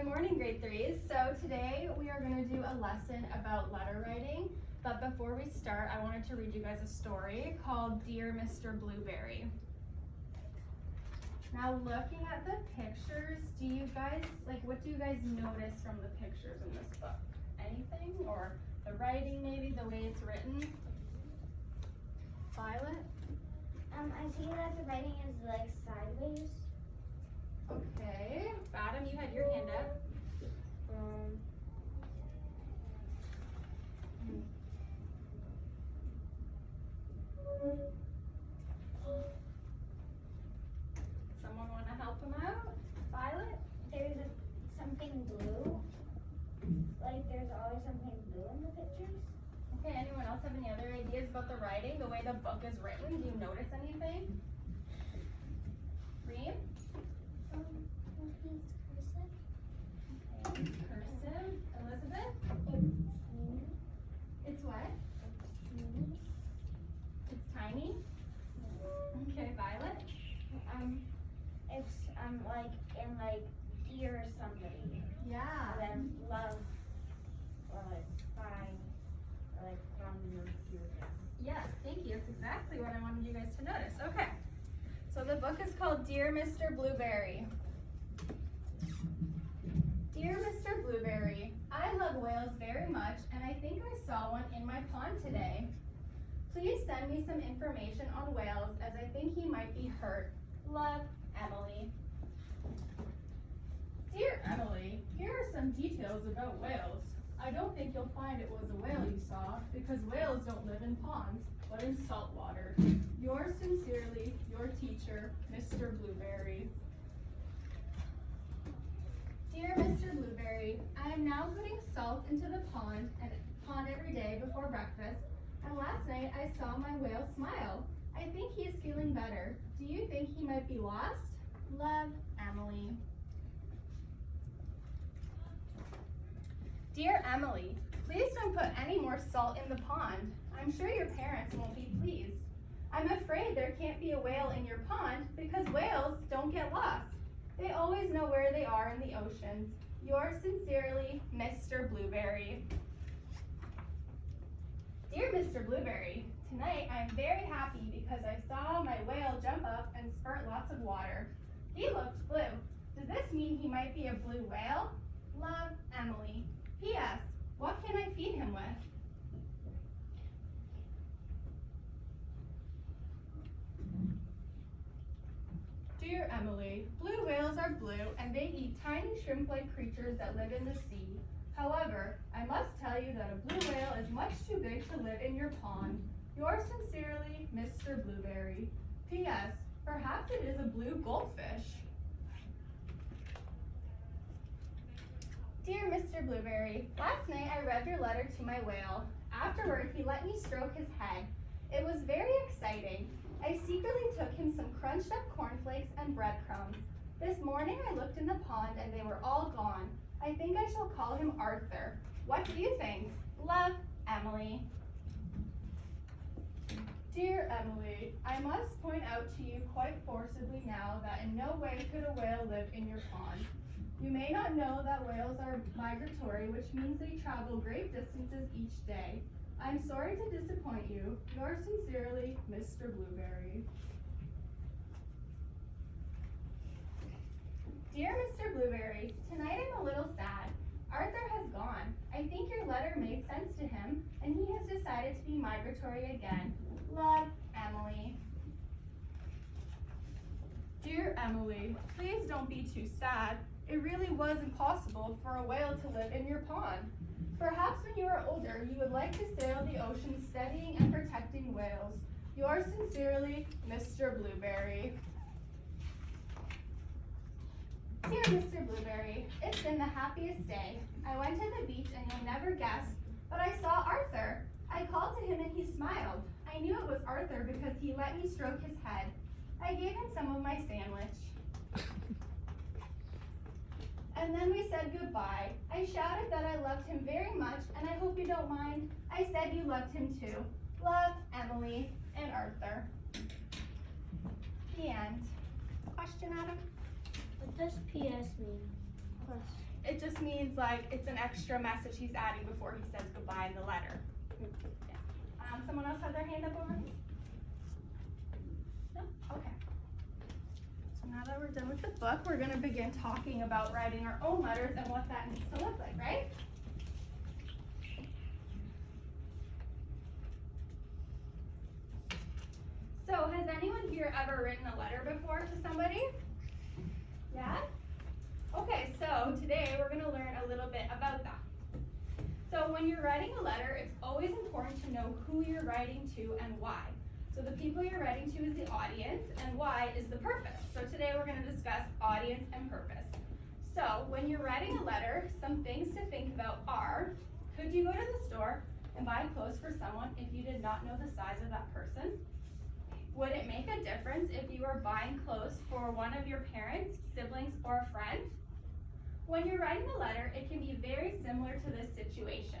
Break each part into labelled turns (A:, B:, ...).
A: morning, grade 3s. So today we are going to do a lesson about letter writing. But before we start, I wanted to read you guys a story called Dear Mr. Blueberry. Now looking at the pictures, what do you guys notice from the pictures in this book? Anything? Or the writing maybe, the way it's written? Violet?
B: I see that the writing is like sideways.
A: Okay. Adam, you had your hand up. Someone want to help him out? Violet?
B: There's something blue. Like there's always something blue in the pictures.
A: Okay, anyone else have any other ideas about the writing, the way the book is written? Do you notice anything? Reem?
B: He's cursive.
A: Okay, cursive. Elizabeth?
B: It's teeny.
A: It's what?
B: It's teeny.
A: It's tiny? Okay, Violet?
B: It's like in like dear somebody.
A: Yeah.
B: And then love or like fine or like from your dear.
A: Yes, thank you. That's exactly what I wanted you guys to notice. Okay. So the book is called Dear Mr. Blueberry. Dear Mr. Blueberry, I love whales very much, and I think I saw one in my pond today. Please send me some information on whales, as I think he might be hurt. Love, Emily. Dear Emily, here are some details about whales. I don't think you'll find it was a whale you saw, because whales don't live in ponds, but in salt water. Yours sincerely, your teacher, Mr. Blueberry. Dear Mr. Blueberry, I am now putting salt into the pond every day before breakfast, and last night I saw my whale smile. I think he is feeling better. Do you think he might be lost? Love, Emily. Dear Emily, please don't put any more salt in the pond. I'm sure your parents won't be pleased. I'm afraid there can't be a whale in your pond because whales don't get lost. They always know where they are in the oceans. Yours sincerely, Mr. Blueberry. Dear Mr. Blueberry, tonight I am very happy because I saw my whale jump up and spurt lots of water. He looks blue. Does this mean he might be a blue whale? Love, Emily. P.S. What can I feed him with? Dear Emily, blue whales are blue and they eat tiny shrimp-like creatures that live in the sea. However, I must tell you that a blue whale is much too big to live in your pond. Yours sincerely, Mr. Blueberry. P.S. Perhaps it is a blue goldfish. Dear Mr. Blueberry, last night I read your letter to my whale. Afterward, he let me stroke his head. It was very exciting. I secretly took him some crunched up cornflakes and breadcrumbs. This morning I looked in the pond and they were all gone. I think I shall call him Arthur. What do you think? Love, Emily. Dear Emily, I must point out to you quite forcibly now that in no way could a whale live in your pond. You may not know that whales are migratory, which means they travel great distances each day. I'm sorry to disappoint you. Yours sincerely, Mr. Blueberry. Dear Mr. Blueberry, tonight I'm a little sad. Arthur has gone. I think your letter made sense to him, and he has decided to be migratory again. Love, Emily. Dear Emily, please don't be too sad. It really was impossible for a whale to live in your pond. Perhaps when you are older, you would like to sail the ocean studying and protecting whales. Yours sincerely, Mr. Blueberry. Dear Mr. Blueberry, it's been the happiest day. I went to the beach and you'll never guess, but I saw Arthur. I called to him and he smiled. I knew it was Arthur because he let me stroke his head. I gave him some of my sandwich. And then we said goodbye. I shouted that I loved him very much, and I hope you don't mind. I said you loved him too. Love, Emily and Arthur. The end. Question, Adam?
B: What does PS mean?
A: It just just means like it's an extra message he's adding before he says goodbye in the letter. Yeah. Someone else have their hand up over? No? Okay. So now that we're done with the book, we're gonna begin talking about writing our own letters and what that needs to look like, right? So has anyone here ever written a letter before to somebody? Yeah? Okay, so today we're gonna learn a little bit about that. So when you're writing a letter, it's always important to know who you're writing to and why. So the people you're writing to is the audience, and why is the purpose. So today we're gonna discuss audience and purpose. So when you're writing a letter, some things to think about are, could you go to the store and buy clothes for someone if you did not know the size of that person? Would it make a difference if you were buying clothes for one of your parents, siblings, or a friend? When you're writing a letter, it can be very similar to this situation.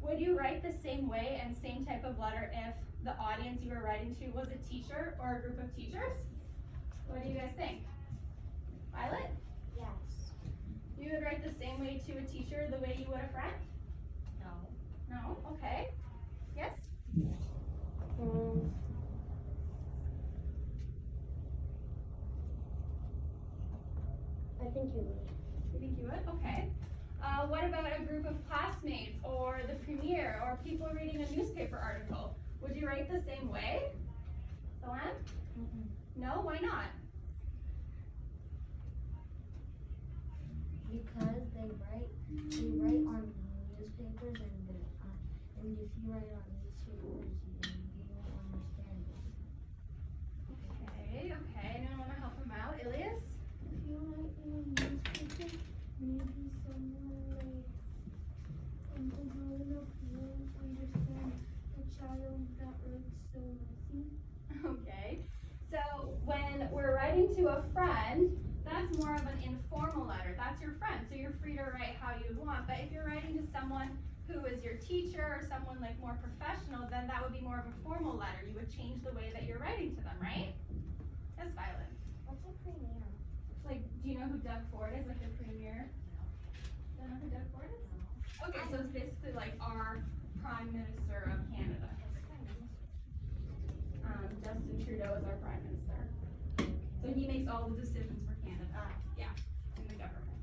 A: Would you write the same way and same type of letter if the audience you were writing to was a teacher or a group of teachers? What do you guys think? Violet?
B: Yes.
A: You would write the same way to a teacher the way you would a friend?
B: No.
A: No? Okay. Yes?
B: I think you would.
A: You think you would? Okay. What about a group of classmates or the premiere or people reading a newspaper article? Would you write the same way? Solange? No? Why not?
B: Because they write on newspapers and if you write on newspapers you don't understand it.
A: Okay, okay. Anyone want to help him out? Ilias?
B: If you write in a newspaper, maybe someone like Uncle Helena won't understand a child that writes so messy.
A: Okay. So when we're writing to a friend, that's more of an informal letter. That's your friend, so you're free to write how you want. But if you're writing to someone who is your teacher or someone like more professional, then that would be more of a formal letter. You would change the way that you're writing to them, right? Yes, Violet.
B: What's a premiere?
A: Like, do you know who Doug Ford is, like the premier? Do you know who Doug Ford is? Okay, so it's basically like our Prime Minister of Canada. Justin Trudeau is our Prime Minister. So he makes all the decisions for Canada. Yeah, in the government.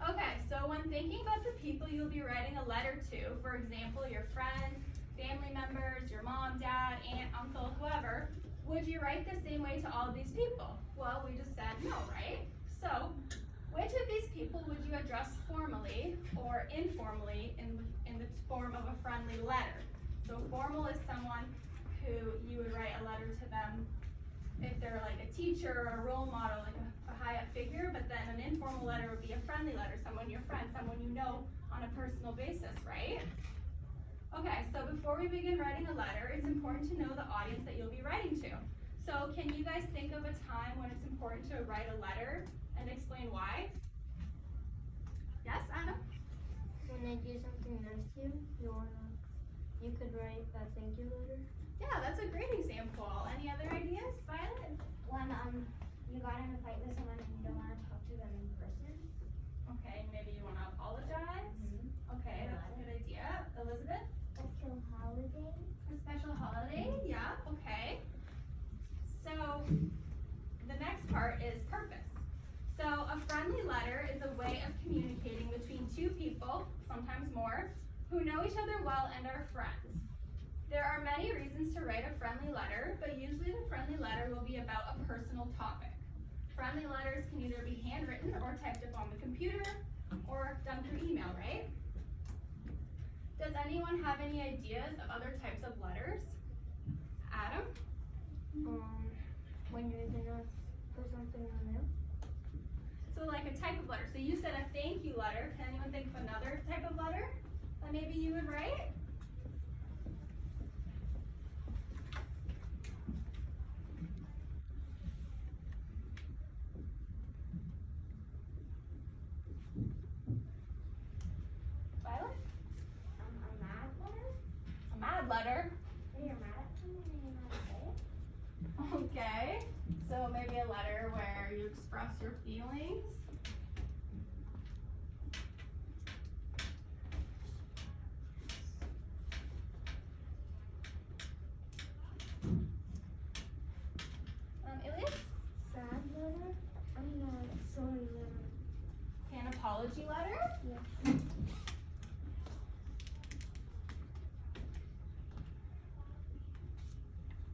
A: Okay, so when thinking about the people you'll be writing a letter to, for example, your friends, family members, your mom, dad, aunt, uncle, whoever, would you write the same way to all of these people? Well, we just said no, right? So, which of these people would you address formally or informally in the form of a friendly letter? So formal is someone who you would write a letter to them if they're like a teacher or a role model, like a high-up figure, but then an informal letter would be a friendly letter, someone your friend, someone you know on a personal basis, right? Okay, so before we begin writing a letter, it's important to know the audience that you'll be writing to. So can you guys think of a time when it's important to write a letter and explain why? Yes, Anna?
B: When they do something nice to you, you could write a thank you letter.
A: Yeah, that's a great example. Any other ideas, Violet?
B: When you got in a fight with someone and you don't want to talk to them in person.
A: Okay, maybe you want to apologize. Okay, that's a good idea. Elizabeth?
B: Special holiday.
A: A special holiday? Yeah, okay. So the next part is purpose. So a friendly letter is a way of communicating between two people, sometimes more, who know each other well and are friends. There are many reasons to write a friendly letter, but usually the friendly letter will be about a personal topic. Friendly letters can either be handwritten or typed up on the computer or done through email, right? Does anyone have any ideas of other types of letters? Adam?
B: When you're gonna put something on mail.
A: So like a type of letter. So you said a thank you letter. Can anyone think of another type of letter that maybe you would write? Violet?
B: A mad letter?
A: A mad letter.
B: When you're mad at someone and you're not say it.
A: Okay. So maybe a letter where you express your feelings. apology letter?
B: Yes.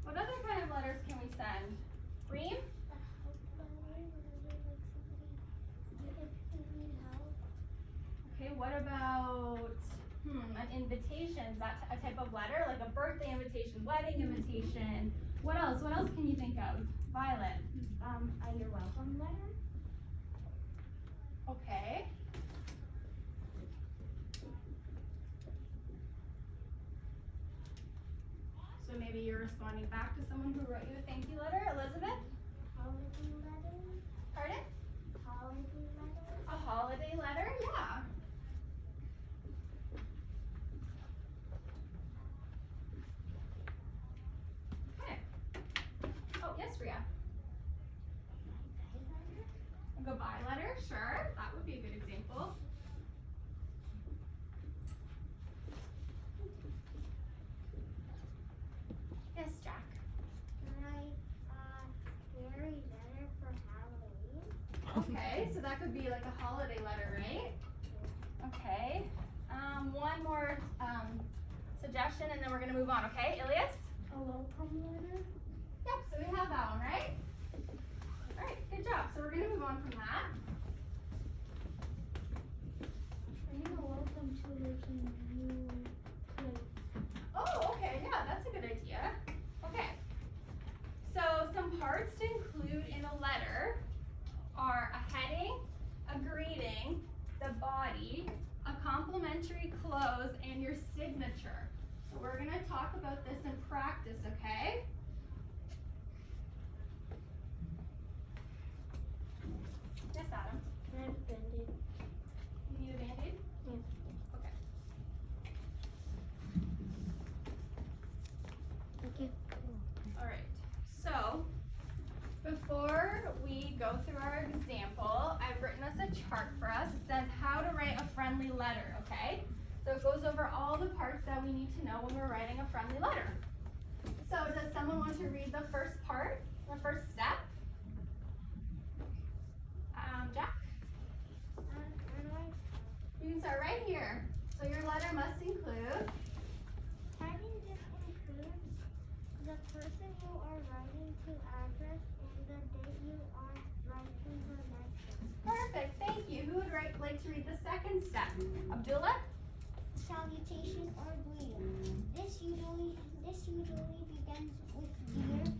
A: What other kind of letters can we send? Reem? Okay, what about an invitation? Is that a type of letter? Like a birthday invitation, wedding invitation? What else? What else can you think of? Violet?
B: A you're welcome letter.
A: Okay. So maybe you're responding back to someone who wrote you a thank you letter. Elizabeth?
B: Holiday letter.
A: Pardon?
B: Holiday letter.
A: A holiday letter? Yeah. Okay. Oh, yes, Ria. A goodbye letter? Sure. That would be a good example. Yes, Jack.
B: Scary letter for Halloween.
A: Okay, so that could be like a holiday letter, right? Okay. One more suggestion and then we're gonna move on, okay? Ilias?
B: A welcome letter.
A: Yep, so we have that one, right? Alright, good job. So we're gonna move on from that.
B: I need a welcome to like a new place.
A: Oh, okay, yeah, that's a good idea. Okay. So some parts to include in a letter are a heading, a greeting, the body, a complimentary close, and your signature. So we're gonna talk about this in practice, okay? Yes, Adam.
B: I'm offended.
A: You need a Band-Aid?
B: Yes.
A: Okay.
B: Okay.
A: Alright, so before we go through our example, I've written us a chart for us. It says how to write a friendly letter, okay? So it goes over all the parts that we need to know when we're writing a friendly letter. So does someone want to read the first part, the first step? Jack? You can start right here. So your letter must include.
B: Heading just includes the person you are writing to, address, and the date you are writing the letter.
A: Perfect, thank you. Who would like to read the second step? Abdullah?
B: Salutation or greeting. This usually begins with dear.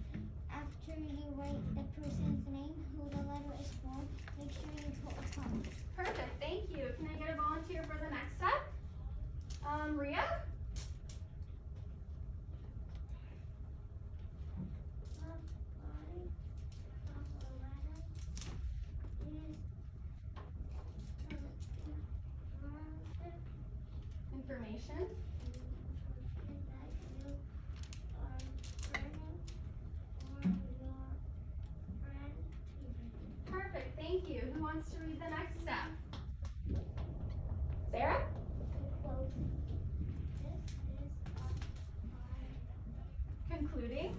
B: After you write the person's name, who the letter is for, make sure you put a comma.
A: Perfect, thank you. Can I get a volunteer for the next step? Ria? Information. Perfect, thank you. Who wants to read the next step? Sarah? Concluding.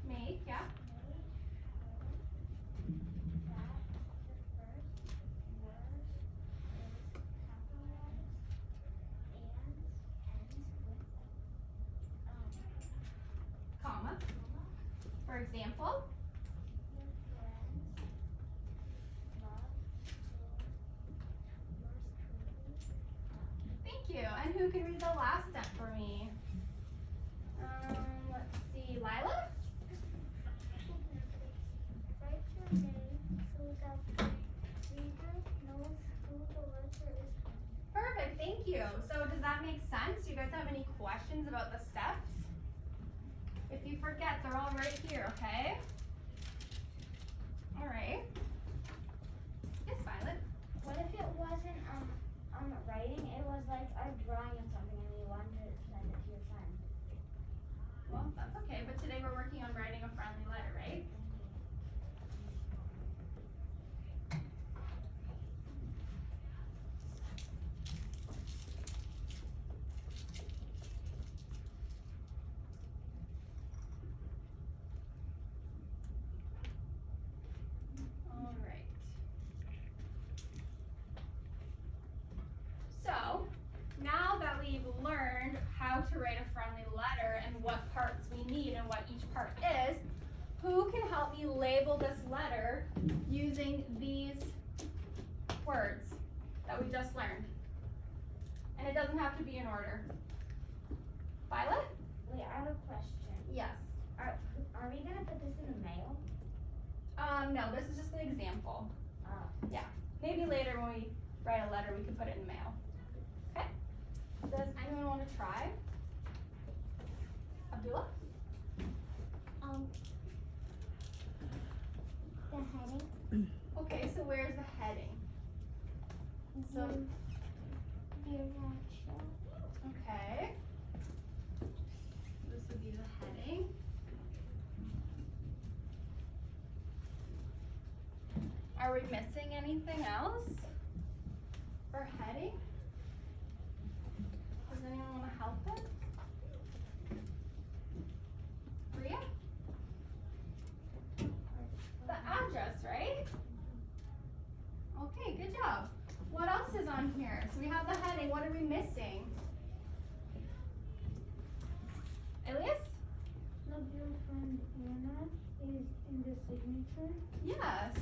A: Make, yeah. Comma. For example. Thank you. And who can read the last step for me? Let's see, Lila?
B: Write your name so that the reader knows who the letter is from.
A: Perfect, thank you. So does that make sense? Do you guys have any questions about the steps? If you forget, they're all right here, okay? All right. Yes, Violet?
B: What if it wasn't writing? It was like a drawing of something and you wanted to send it to your friend.
A: Well, that's okay, but today we're working on writing a friendly letter, right? how to write a friendly letter and what parts we need and what each part is, who can help me label this letter using these words that we just learned? And it doesn't have to be in order. Violet?
C: Wait, I have a question.
A: Yes.
C: Are we gonna put this in the mail?
A: No, this is just an example.
C: Oh.
A: Maybe later when we write a letter, we can put it in the mail. Okay? Does anyone want to try? Abdullah?
B: The heading.
A: Okay, so where's the heading? So,
B: Dear Rachel.
A: okay. This would be the heading. Are we missing anything else for heading? Does anyone want to help us? Priya? The address, right? Okay, good job. What else is on here? So we have the heading. What are we missing? Elias?
C: Love your friend Anna is in the signature.
A: Yes.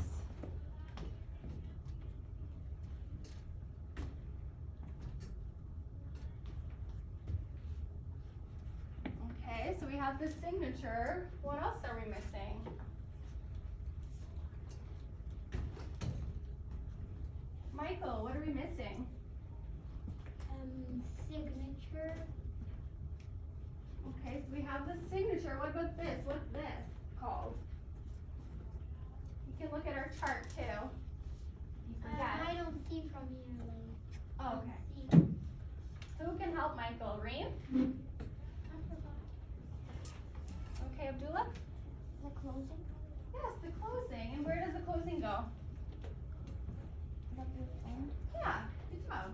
A: Okay, so we have the signature. What else are we missing? Michael, what are we missing?
B: Signature.
A: Okay, so we have the signature. What about this? What's this called? You can look at our chart too. You forget.
B: I don't see from here, like.
A: Oh, okay.
B: See.
A: So who can help Michael? Reem?
B: I forgot.
A: Okay, Abdullah?
B: The closing.
A: Yes, the closing. And where does the closing go?
B: Love your friend.
A: Yeah, good job.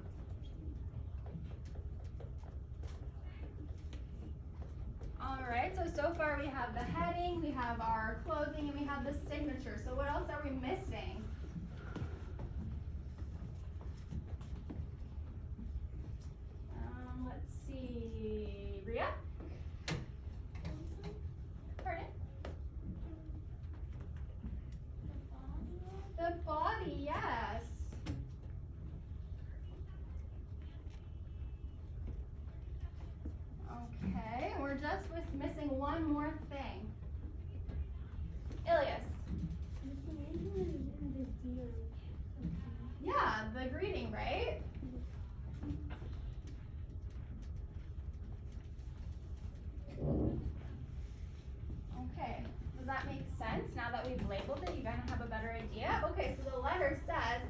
A: Alright, so far we have the heading, we have our closing, and we have the signature. So what else are we missing? Let's see. Ria? Pardon?
B: The body.
A: The body, yes. Okay, we're just missing one more thing. Ilias. Yeah, the greeting, right? Okay, does that make sense? Now that we've labeled it, you kind of have a better idea? Okay, so the letter says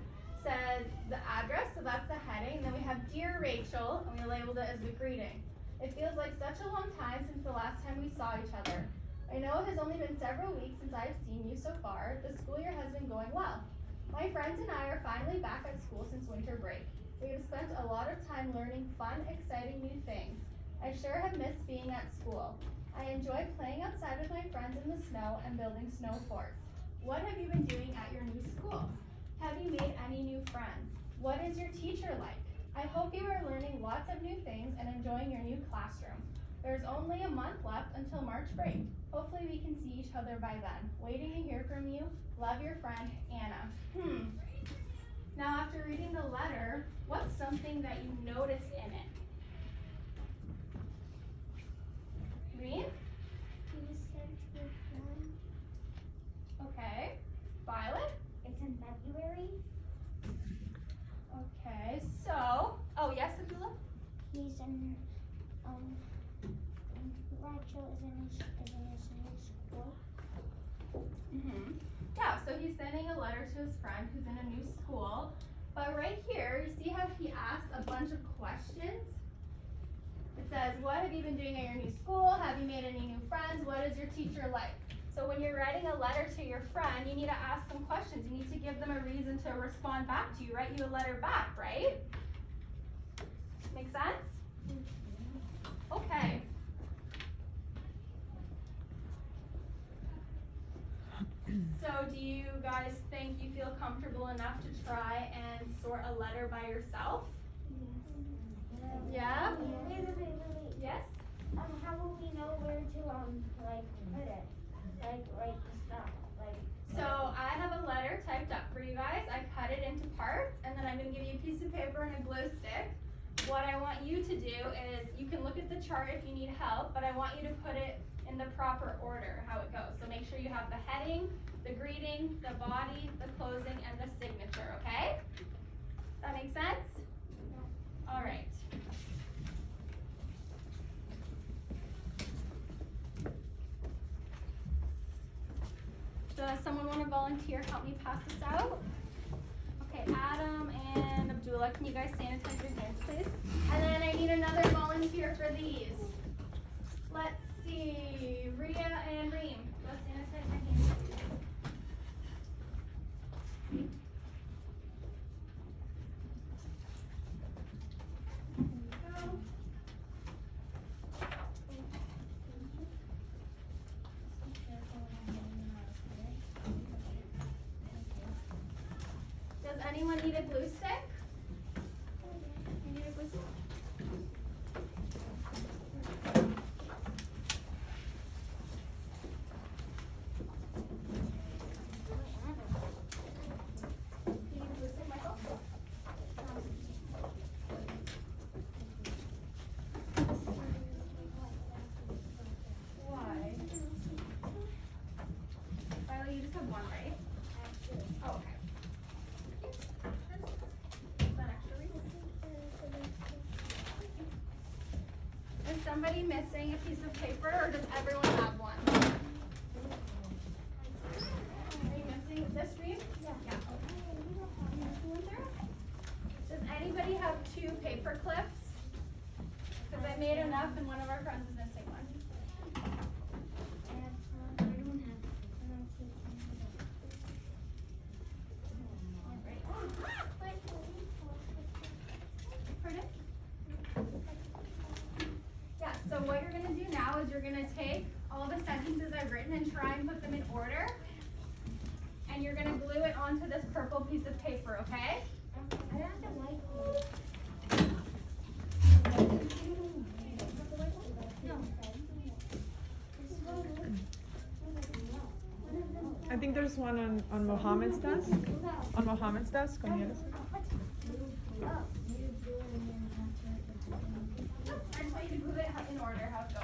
A: the address, so that's the heading, and then we have Dear Rachel, and we labeled it as the greeting. It feels like such a long time since the last time we saw each other. I know it has only been several weeks since I've seen you so far. The school year has been going well. My friends and I are finally back at school since winter break. We have spent a lot of time learning fun, exciting new things. I sure have missed being at school. I enjoy playing outside with my friends in the snow and building snow forts. What have you been doing at your new school? Have you made any new friends? What is your teacher like? I hope you are learning lots of new things and enjoying your new classroom. There's only a month left until March break. Hopefully we can see each other by then. Waiting to hear from you. Love, your friend, Anna. Now after reading the letter, what's something that you notice in it? Read?
B: You sent your friend.
A: Okay. Violet?
C: It's in February.
A: Okay, so, oh yes, Abdullah?
B: He's in, Rachel is in his new school.
A: Yeah, so he's sending a letter to his friend who's in a new school. But right here, you see how he asks a bunch of questions? It says, what have you been doing at your new school? Have you made any new friends? What is your teacher like? So when you're writing a letter to your friend, you need to ask some questions. You need to give them a reason to respond back to you, write you a letter back, right? Make sense? Okay. So do you guys think you feel comfortable enough to try and sort a letter by yourself? Yeah?
B: Wait.
A: Yes?
C: How will we know where to like put it? Like write the stuff. Like
A: So I have a letter typed up for you guys. I cut it into parts, and then I'm gonna give you a piece of paper and a glue stick. What I want you to do is, you can look at the chart if you need help, but I want you to put it in the proper order, how it goes. So make sure you have the heading, the greeting, the body, the closing, and the signature, okay? That make sense? All right. Does someone want to volunteer, help me pass this out? Okay, Adam and Abdullah, can you guys sanitize your hands, please? And then I need another volunteer for these. Let's see, Rhea and Reem, go sanitize your hands, please. There you go. Does anyone need a glue stick? You need a glue stick? You need a glue stick, Michael? Why? Riley, you just have one, right? Oh, okay. Is that extra reason? Is somebody missing a piece of paper, or does everyone have one? Are you missing this, Reem? Yeah. Okay. Does anybody have 2 paper clips? Because I made enough and one of our friends is missing one. Pardon? Yeah, so what you're gonna do now is you're gonna take all the sentences I've written and try and put them in order. And you're gonna glue it onto this purple piece of paper, okay?
B: I don't have the white one.
D: I think there's one on Mohammed's desk. On Mohammed's desk on the other side.
A: I just want you to glue it in order, how it goes.